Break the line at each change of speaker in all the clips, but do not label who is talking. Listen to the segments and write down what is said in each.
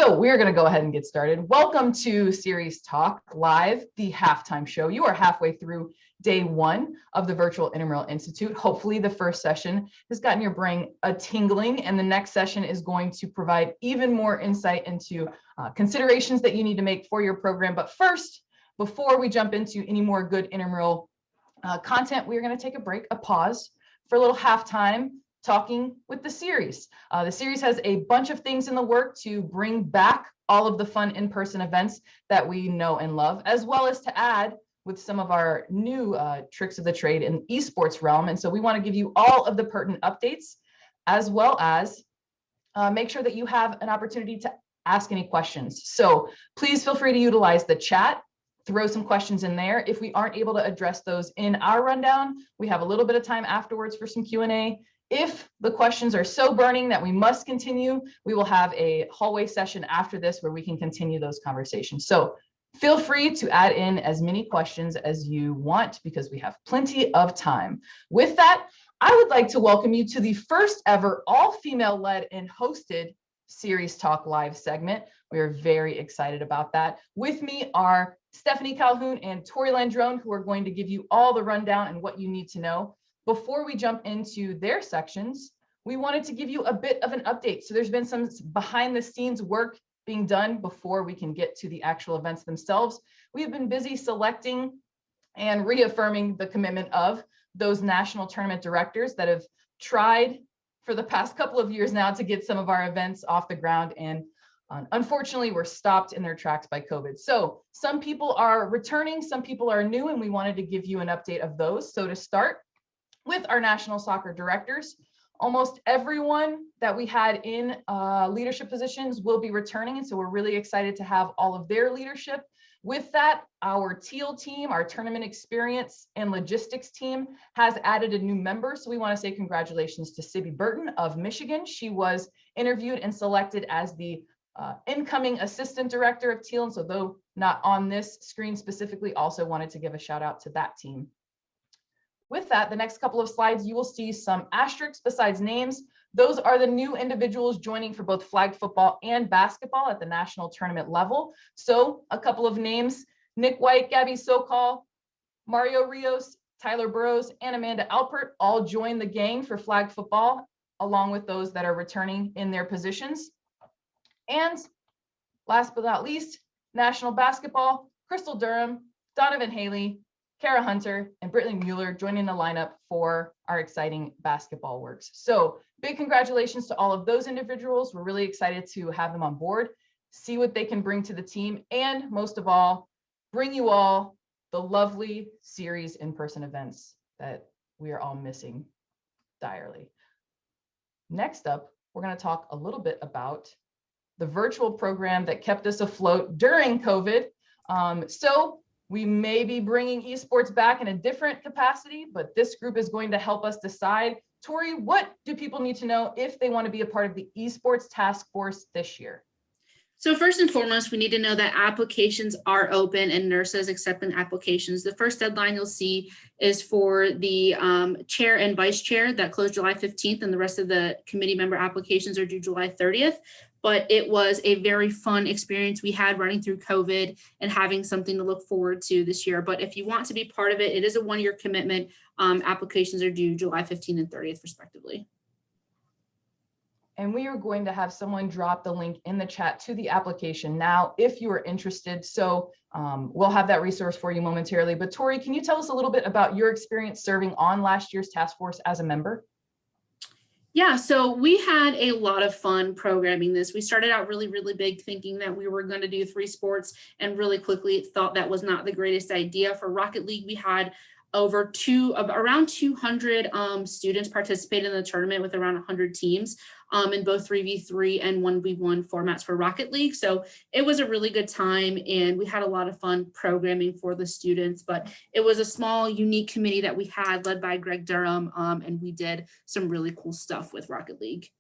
So we're going to go ahead and get started. Welcome to Series Talk Live, the halftime show. You are halfway through day one of the Virtual Intramural Institute. Hopefully the first session has gotten your brain a tingling, and the next session is going to provide even more insight into considerations that you need to make for your program. But first, before we jump into any more good intramural content, we're going to take a break, a pause for a little halftime talking with the series. The series has a bunch of things in the work to bring back all of the fun in-person events that we know and love, as well as to add with some of our new tricks of the trade in the esports realm. And so we want to give you all of the pertinent updates, as well as make sure that you have an opportunity to ask any questions. So please feel free to utilize the chat, throw some questions in there. If we aren't able to address those in our rundown, we have a little bit of time afterwards for some Q&A. If the questions are so burning that we must continue, we will have a hallway session after this where we can continue those conversations. So feel free to add in as many questions as you want because we have plenty of time. With that, I would like to welcome you to the first ever all-female led and hosted Series Talk Live segment. We are very excited about that. With me are Stephanie Calhoun and Tori Landron, who are going to give you all the rundown and what you need to know. Before we jump into their sections, we wanted to give you a bit of an update. So there's been some behind the scenes work being done before we can get to the actual events themselves. We have been busy selecting and reaffirming the commitment of those national tournament directors that have tried for the past couple of years now to get some of our events off the ground, and unfortunately were stopped in their tracks by COVID. So some people are returning, some people are new, and we wanted to give you an update of those. So to start with our national soccer directors, almost everyone that we had in leadership positions will be returning. And so we're really excited to have all of their leadership. With that, our teal team, our tournament experience and logistics team has added a new member. So we want to say congratulations to Sibby Burton of Michigan. She was interviewed and selected as the incoming assistant director of teal. And so though not on this screen specifically, also wanted to give a shout out to that team. With that, the next couple of slides, you will see some asterisks besides names. Those are the new individuals joining for both flag football and basketball at the national tournament level. So a couple of names: Nick White, Gabby Sokol, Mario Rios, Tyler Burrows, and Amanda Alpert all joined the gang for flag football, along with those that are returning in their positions. And last but not least, national basketball, Crystal Durham, Donovan Haley, Kara Hunter, and Brittany Mueller joining the lineup for our exciting basketball works. So big congratulations to all of those individuals. We're really excited to have them on board, see what they can bring to the team, and most of all, bring you all the lovely series in-person events that we are all missing direly. Next up, we're going to talk a little bit about the virtual program that kept us afloat during COVID. So we may be bringing esports back in a different capacity, but this group is going to help us decide. Tori, what do people need to know if they want to be a part of the esports task force this year?
So first and foremost, we need to know that applications are open and nurses accepting applications. The first deadline you'll see is for the chair and vice chair that closed July 15th, and the rest of the committee member applications are due July 30th. But it was a very fun experience we had running through COVID and having something to look forward to this year. But if you want to be part of it, it is a one-year commitment. Applications are due July 15th and 30th, respectively.
And we are going to have someone drop the link in the chat to the application now if you are interested. So we'll have that resource for you momentarily. But Tori, can you tell us a little bit about your experience serving on last year's task force as a member?
Yeah, so we had a lot of fun programming this. We started out really, really big, thinking that we were going to do 3 sports, and really quickly thought that was not the greatest idea. For Rocket League, we had around 200 students participate in the tournament with around 100 teams in both 3v3 and 1v1 formats for Rocket League. So it was a really good time, and we had a lot of fun programming for the students. But it was a small, unique committee that we had led by Greg Durham, and we did some really cool stuff with Rocket League.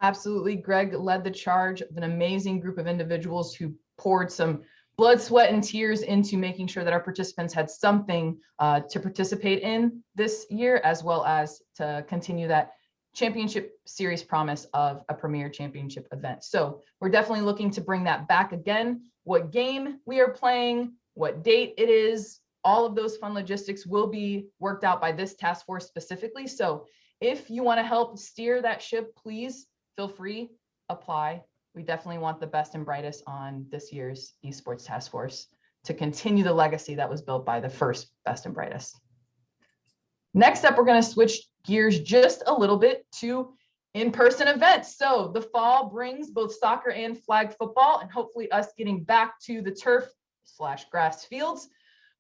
Absolutely. Greg led the charge of an amazing group of individuals who poured some blood, sweat, and tears into making sure that our participants had something to participate in this year, as well as to continue that championship series promise of a premier championship event. So we're definitely looking to bring that back again. What game we are playing, what date it is, all of those fun logistics will be worked out by this task force specifically. So if you want to help steer that ship, please feel free, apply. We definitely want the best and brightest on this year's esports task force to continue the legacy that was built by the first best and brightest. Next up, we're going to switch gears just a little bit to in-person events. So the fall brings both soccer and flag football, and hopefully us getting back to the turf/grass fields.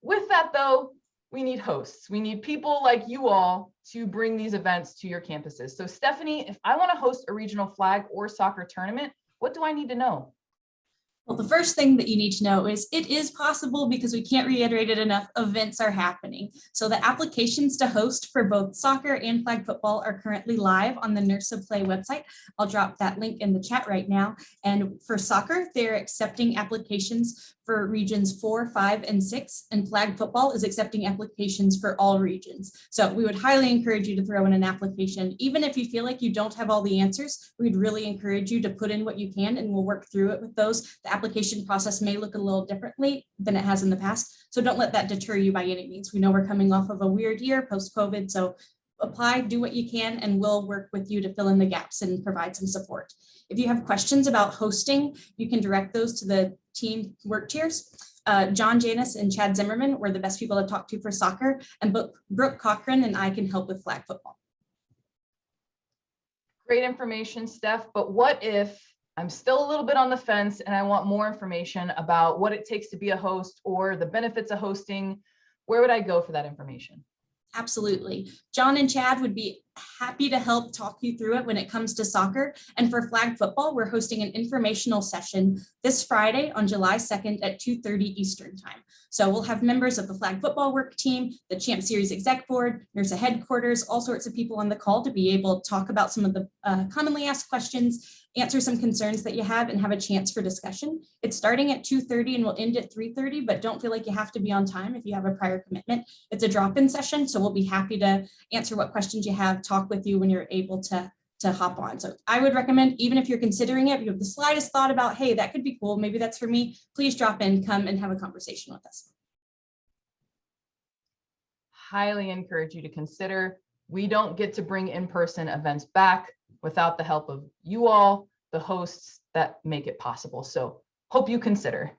With that, though, we need hosts. We need people like you all to bring these events to your campuses. So Stephanie, if I want to host a regional flag or soccer tournament, what do I need to know?
Well, the first thing that you need to know is it is possible, because we can't reiterate it enough, events are happening. So the applications to host for both soccer and flag football are currently live on the NERSA Play website. I'll drop that link in the chat right now. And for soccer, they're accepting applications for regions 4, 5, and 6, and flag football is accepting applications for all regions. So we would highly encourage you to throw in an application. Even if you feel like you don't have all the answers, we'd really encourage you to put in what you can, and we'll work through it with those. The application process may look a little differently than it has in the past, so don't let that deter you by any means. We know we're coming off of a weird year post-COVID, so apply, do what you can, and we'll work with you to fill in the gaps and provide some support. If you have questions about hosting, you can direct those to the team work tiers. John Janis and Chad Zimmerman were the best people to talk to for soccer, and Brooke Cochran and I can help with flag football.
Great information, Steph, but what if I'm still a little bit on the fence and I want more information about what it takes to be a host or the benefits of hosting? Where would I go for that information?
Absolutely. John and Chad would be happy to help talk you through it when it comes to soccer. And for flag football, we're hosting an informational session this Friday on July 2nd at 2:30 Eastern time. So we'll have members of the flag football work team, the Champ Series exec board, NERSA headquarters, all sorts of people on the call to be able to talk about some of the commonly asked questions, answer some concerns that you have, and have a chance for discussion. It's starting at 2:30 and will end at 3:30, but don't feel like you have to be on time if you have a prior commitment. It's a drop-in session, so we'll be happy to answer what questions you have, talk with you when you're able to hop on. So I would recommend, even if you're considering it, if you have the slightest thought about, hey, that could be cool, maybe that's for me, please drop in, come and have a conversation with us.
Highly encourage you to consider. We don't get to bring in-person events back without the help of you all, the hosts that make it possible. So hope you consider.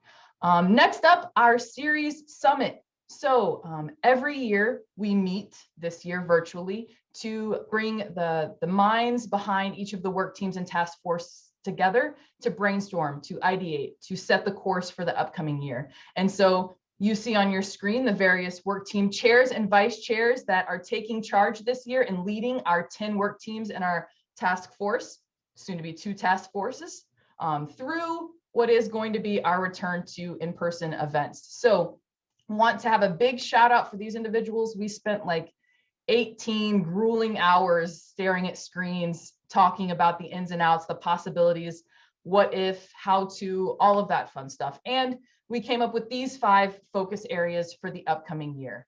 Next up, our series summit. So every year we meet, this year virtually, to bring the minds behind each of the work teams and task force together to brainstorm, to ideate, to set the course for the upcoming year. And so you see on your screen the various work team chairs and vice chairs that are taking charge this year and leading our 10 work teams and our task force, soon to be 2 task forces, through what is going to be our return to in-person events. So want to have a big shout out for these individuals. We spent like 18 grueling hours staring at screens, talking about the ins and outs, the possibilities, what if, how to, all of that fun stuff. And we came up with these 5 focus areas for the upcoming year.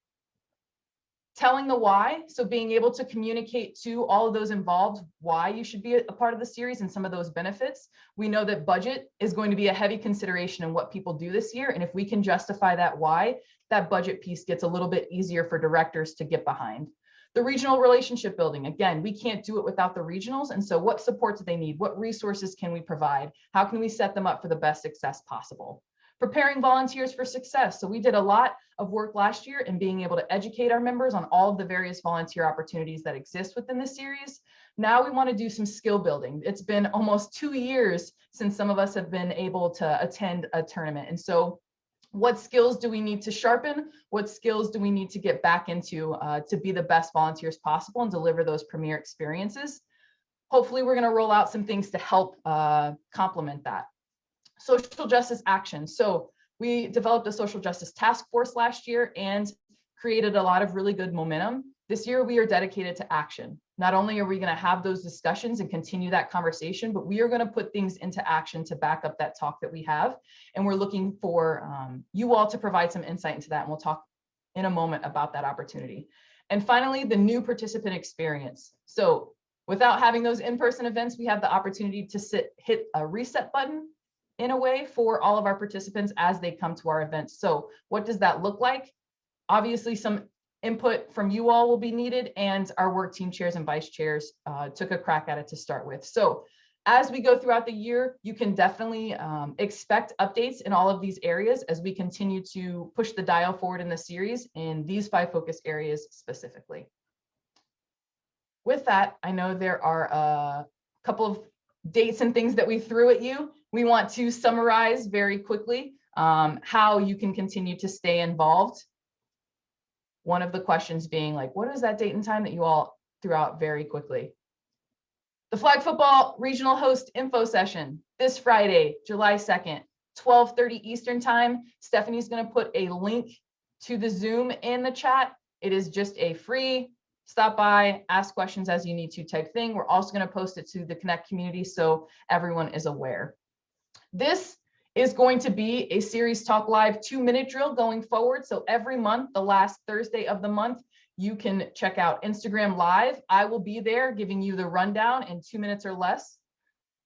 Telling the why, so being able to communicate to all of those involved why you should be a part of the series and some of those benefits. We know that budget is going to be a heavy consideration in what people do this year. And if we can justify that why, that budget piece gets a little bit easier for directors to get behind. The regional relationship building, again, we can't do it without the regionals. And so what support do they need? What resources can we provide? How can we set them up for the best success possible? Preparing volunteers for success. So we did a lot of work last year in being able to educate our members on all of the various volunteer opportunities that exist within the series. Now we want to do some skill building. It's been almost 2 years since some of us have been able to attend a tournament. And so what skills do we need to sharpen? What skills do we need to get back into to be the best volunteers possible and deliver those premier experiences? Hopefully we're going to roll out some things to help complement that. Social justice action. So we developed a social justice task force last year and created a lot of really good momentum. This year we are dedicated to action. Not only are we going to have those discussions and continue that conversation, but we are going to put things into action to back up that talk that we have. And we're looking for you all to provide some insight into that. And we'll talk in a moment about that opportunity. And finally, the new participant experience. So Without having those in-person events, we have the opportunity to hit a reset button in a way for all of our participants as they come to our events. So what does that look like? Obviously, some input from you all will be needed, and our work team chairs and vice chairs took a crack at it to start with. So as we go throughout the year, you can definitely expect updates in all of these areas as we continue to push the dial forward in the series in these 5 focus areas specifically. With that, I know there are a couple of dates and things that we threw at you. We want to summarize very quickly how you can continue to stay involved. One of the questions being like, what is that date and time that you all threw out very quickly? The flag football regional host info session this Friday, July 2nd, 12:30 Eastern time. Stephanie's going to put a link to the Zoom in the chat. It is just a free stop by, ask questions as you need to type thing. We're also going to post it to the Connect community so everyone is aware. This is going to be a Series Talk Live 2-minute drill going forward. So every month, the last Thursday of the month, you can check out Instagram Live. I will be there giving you the rundown in 2 minutes or less.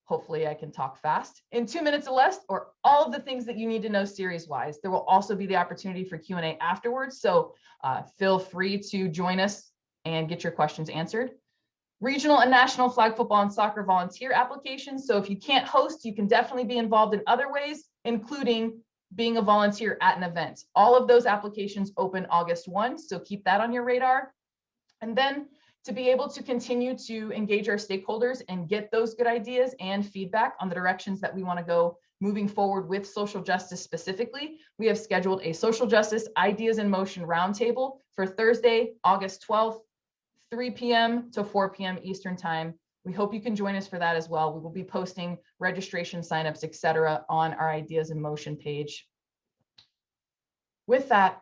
Hopefully I can talk fast. In 2 minutes or less, or all of the things that you need to know series-wise. There will also be the opportunity for Q&A afterwards. So feel free to join us and get your questions answered. Regional and national flag football and soccer volunteer applications. So if you can't host, you can definitely be involved in other ways, including being a volunteer at an event. All of those applications open August 1, so keep that on your radar. And then to be able to continue to engage our stakeholders and get those good ideas and feedback on the directions that we want to go moving forward with social justice specifically, we have scheduled a social justice ideas in motion roundtable for Thursday, August 12th, 3 p.m. to 4 p.m. Eastern time. We hope you can join us for that as well. We will be posting registration signups, etc., on our Ideas in Motion page. With that,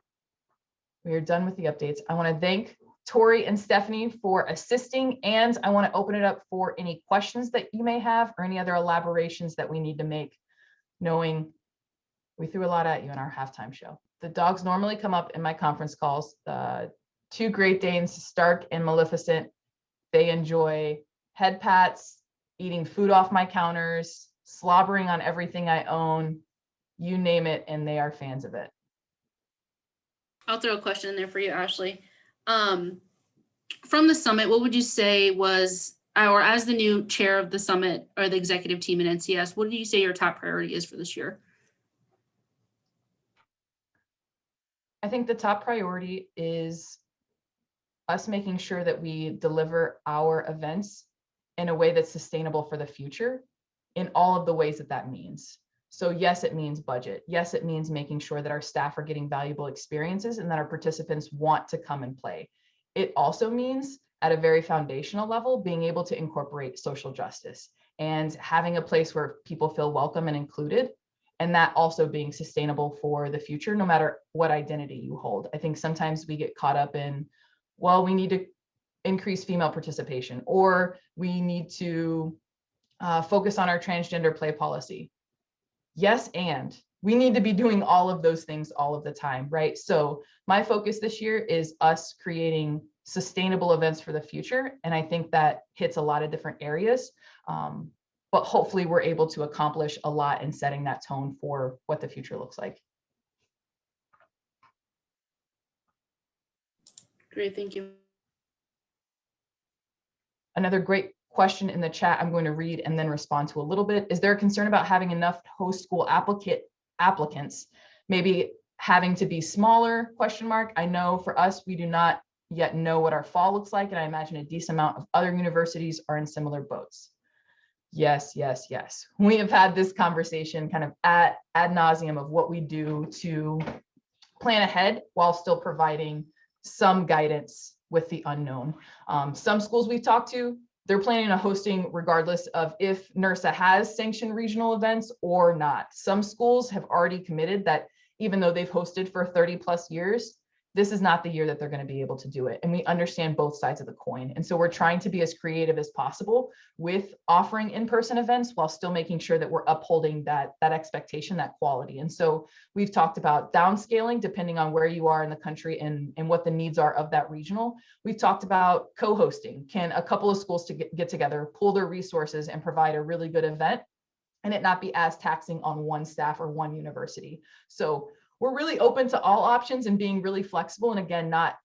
we are done with the updates. I want to thank Tori and Stephanie for assisting, and I want to open it up for any questions that you may have or any other elaborations that we need to make, knowing we threw a lot at you in our halftime show. The dogs normally come up in my conference calls. 2 Great Danes, Stark and Maleficent. They enjoy head pats, eating food off my counters, slobbering on everything I own, you name it, and they are fans of it.
I'll throw a question in there for you, Ashley. From the summit, what would you say was, or as the new chair of the summit or the executive team in NCS, what do you say your top priority is for this year?
I think the top priority is us making sure that we deliver our events in a way that's sustainable for the future in all of the ways that that means. So yes, it means budget. Yes, it means making sure that our staff are getting valuable experiences and that our participants want to come and play. It also means at a very foundational level, being able to incorporate social justice and having a place where people feel welcome and included, and that also being sustainable for the future, no matter what identity you hold. I think sometimes we get caught up in, well, we need to increase female participation, or we need to focus on our transgender play policy. Yes, and we need to be doing all of those things all of the time, right? So my focus this year is us creating sustainable events for the future. And I think that hits a lot of different areas, but hopefully we're able to accomplish a lot in setting that tone for what the future looks like.
Great, thank you.
Another great question in the chat I'm going to read and then respond to a little bit. Is there a concern about having enough host school applicants, maybe having to be smaller, ? I know for us, we do not yet know what our fall looks like, and I imagine a decent amount of other universities are in similar boats. Yes, yes, yes. We have had this conversation kind of ad nauseum of what we do to plan ahead while still providing some guidance with the unknown. Some schools we've talked to, they're planning on hosting regardless of if NERSA has sanctioned regional events or not. Some schools have already committed that even though they've hosted for 30+ years, this is not the year that they're going to be able to do it. And we understand both sides of the coin. And so we're trying to be as creative as possible with offering in-person events while still making sure that we're upholding that expectation, that quality. And so we've talked about downscaling depending on where you are in the country and what the needs are of that regional. We've talked about co-hosting. Can a couple of schools to get together, pool their resources and provide a really good event and it not be as taxing on one staff or one university? So we're really open to all options and being really flexible. And again, not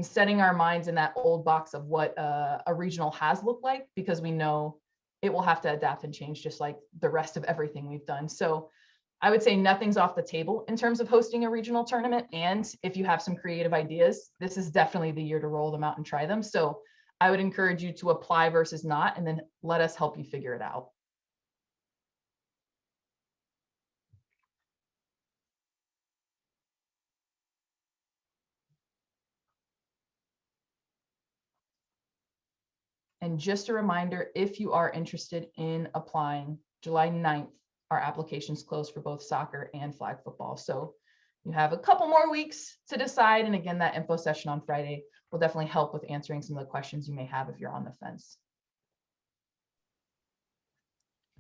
setting our minds in that old box of what a regional has looked like, because we know it will have to adapt and change just like the rest of everything we've done. So I would say nothing's off the table in terms of hosting a regional tournament. And if you have some creative ideas, this is definitely the year to roll them out and try them. So I would encourage you to apply versus not, and then let us help you figure it out. And just a reminder, if you are interested in applying, July 9th, our applications close for both soccer and flag football. So you have a couple more weeks to decide. And again, that info session on Friday will definitely help with answering some of the questions you may have if you're on the fence.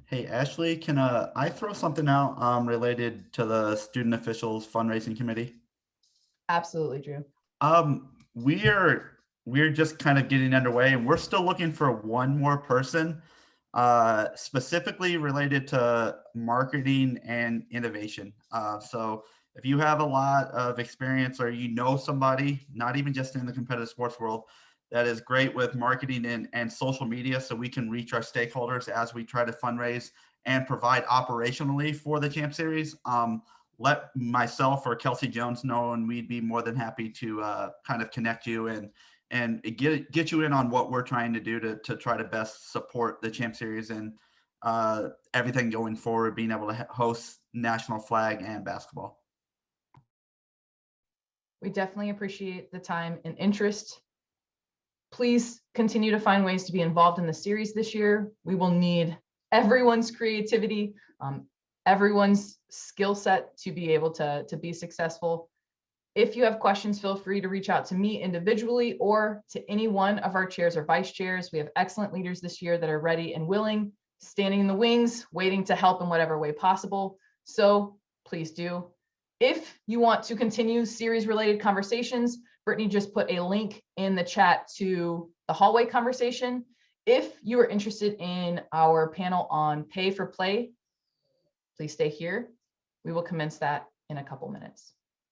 Hey, Ashley, can I throw something out related to the student officials fundraising committee?
Absolutely, Drew.
We're just kind of getting underway, and we're still looking for one more person, specifically related to marketing and innovation. So if you have a lot of experience or you know somebody, not even just in the competitive sports world, that is great with marketing and social media, so we can reach our stakeholders as we try to fundraise and provide operationally for the Champ Series. Let myself or Kelsey Jones know, and we'd be more than happy to kind of connect you and get you in on what we're trying to do to try to best support the Champ Series and everything going forward, being able to host national flag and basketball.
We definitely appreciate the time and interest. Please continue to find ways to be involved in the series this year. We will need everyone's creativity, everyone's skill set to be able to be successful. If you have questions, feel free to reach out to me individually or to any one of our chairs or vice chairs. We have excellent leaders this year that are ready and willing, standing in the wings, waiting to help in whatever way possible. So please do. If you want to continue series related conversations, Brittany just put a link in the chat to the hallway conversation. If you are interested in our panel on pay for play, please stay here. We will commence that in a couple minutes.